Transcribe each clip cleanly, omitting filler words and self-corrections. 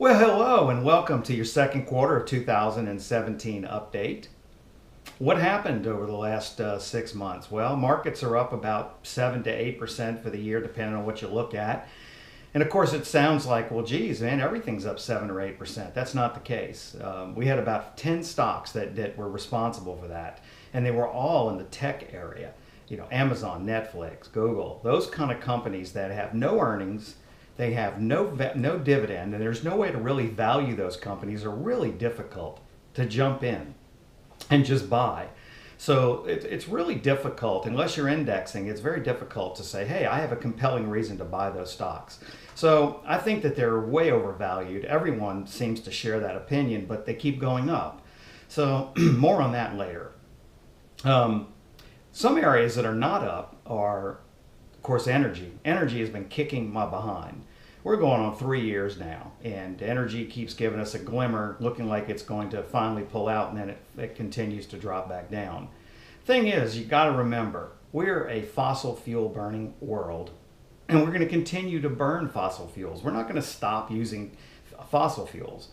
Well, hello and welcome to your second quarter of 2017 update. What happened over the last 6 months? Well, markets are up about 7 to 8% for the year, depending on what you look at. And of course, it sounds like, well, geez, man, everything's up 7 or 8%. That's not the case. We had about 10 stocks that were responsible for that, and they were all in the tech area. You know, Amazon, Netflix, Google, those kind of companies that have no earnings, they have no dividend, and there's no way to really value those companies, are really difficult to jump in and just buy. So it's really difficult, unless you're indexing, it's very difficult to say, hey, I have a compelling reason to buy those stocks. So I think that they're way overvalued. Everyone seems to share that opinion, but they keep going up. So more on that later. Some areas that are not up are, of course, energy. Energy has been kicking my behind. We're going on 3 years now, and energy keeps giving us a glimmer, looking like it's going to finally pull out, and then it continues to drop back down. Thing is, you got to remember, we're a fossil fuel burning world, and we're going to continue to burn fossil fuels. We're not going to stop using fossil fuels.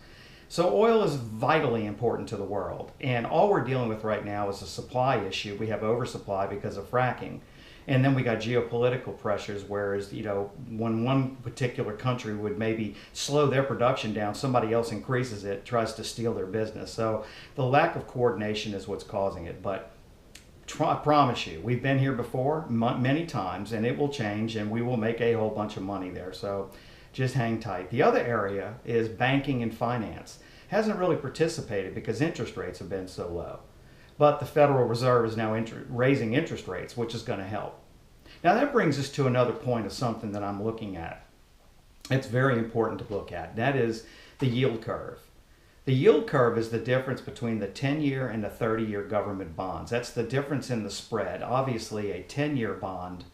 So oil is vitally important to the world, and all we're dealing with right now is a supply issue. We have oversupply because of fracking. And then we got geopolitical pressures, whereas, you know, when one particular country would maybe slow their production down, somebody else increases it, tries to steal their business. So the lack of coordination is what's causing it. But I promise you, we've been here before many times, and it will change, and we will make a whole bunch of money there. So just hang tight. The other area is banking and finance. Hasn't really participated because interest rates have been so low. But the Federal Reserve is now raising interest rates, which is going to help. Now that brings us to another point of something that I'm looking at. It's very important to look at. That is the yield curve. The yield curve is the difference between the 10-year and the 30-year government bonds. That's the difference in the spread. Obviously, a 10-year bond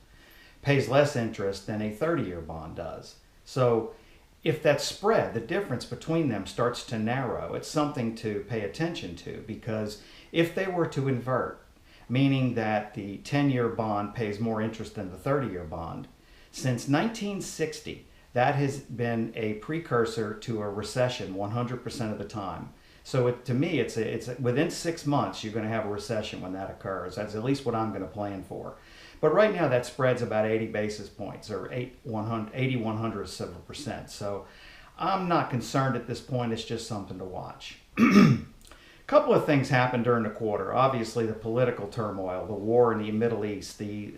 pays less interest than a 30-year bond does. So if that spread, the difference between them, starts to narrow, it's something to pay attention to, because if they were to invert, meaning that the 10-year bond pays more interest than the 30-year bond, since 1960, that has been a precursor to a recession 100% of the time. So to me, it's within 6 months, you're going to have a recession when that occurs. That's at least what I'm going to plan for. But right now, that spread's about 80 basis points, or 81/100ths of a percent. So I'm not concerned at this point. It's just something to watch. A couple of things happened during the quarter. Obviously, the political turmoil, the war in the Middle East, the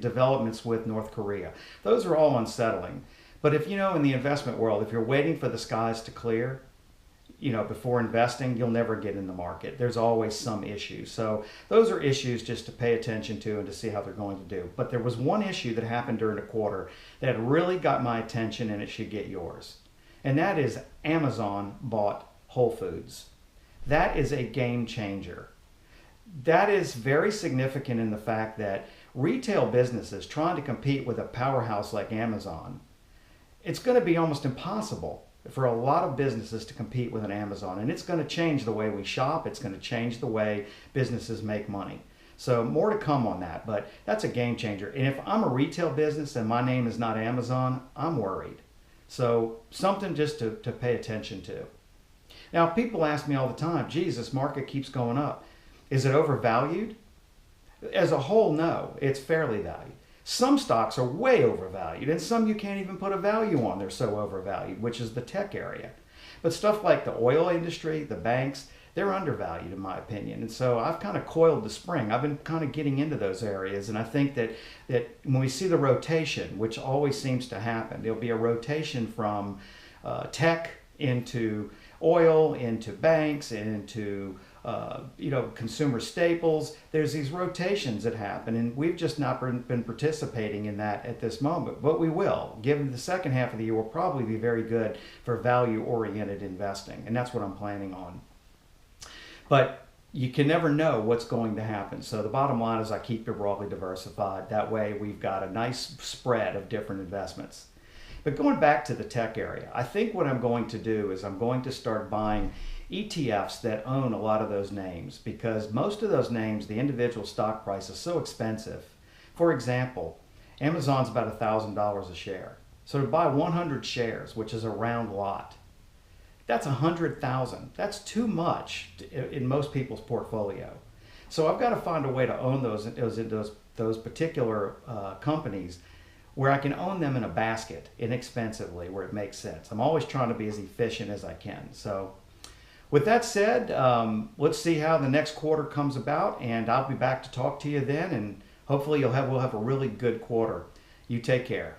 developments with North Korea. Those are all unsettling. But if you know, in the investment world, if you're waiting for the skies to clear, you know, before investing, you'll never get in the market. There's always some issue. So those are issues just to pay attention to and to see how they're going to do. But there was one issue that happened during the quarter that really got my attention, and it should get yours. And that is Amazon bought Whole Foods. That is a game changer. That is very significant in the fact that retail businesses trying to compete with a powerhouse like Amazon, it's going to be almost impossible for a lot of businesses to compete with an Amazon. And it's going to change the way we shop. It's going to change the way businesses make money. So more to come on that, but that's a game changer. And if I'm a retail business and my name is not Amazon, I'm worried. So something just to pay attention to. Now, people ask me all the time, geez, this market keeps going up. Is it overvalued? As a whole, no, it's fairly valued. Some stocks are way overvalued, and some you can't even put a value on. They're so overvalued, which is the tech area. But stuff like the oil industry, the banks, they're undervalued in my opinion. And so I've kind of coiled the spring. I've been kind of getting into those areas, and I think that when we see the rotation, which always seems to happen, there'll be a rotation from tech into oil, into banks, into consumer staples. There's these rotations that happen, and we've just not been participating in that at this moment. But we will. Given the second half of the year, will probably be very good for value-oriented investing, and that's what I'm planning on. But you can never know what's going to happen. So the bottom line is I keep it broadly diversified. That way we've got a nice spread of different investments. But going back to the tech area, I think what I'm going to do is I'm going to start buying ETFs that own a lot of those names, because most of those names, the individual stock price is so expensive. For example, Amazon's about $1,000 a share. So to buy 100 shares, which is a round lot, That's 100,000. That's too much in most people's portfolio. So I've got to find a way to own those particular companies where I can own them in a basket inexpensively, where it makes sense. I'm always trying to be as efficient as I can. So with that said, let's see how the next quarter comes about, and I'll be back to talk to you then, and hopefully we'll have a really good quarter. You take care.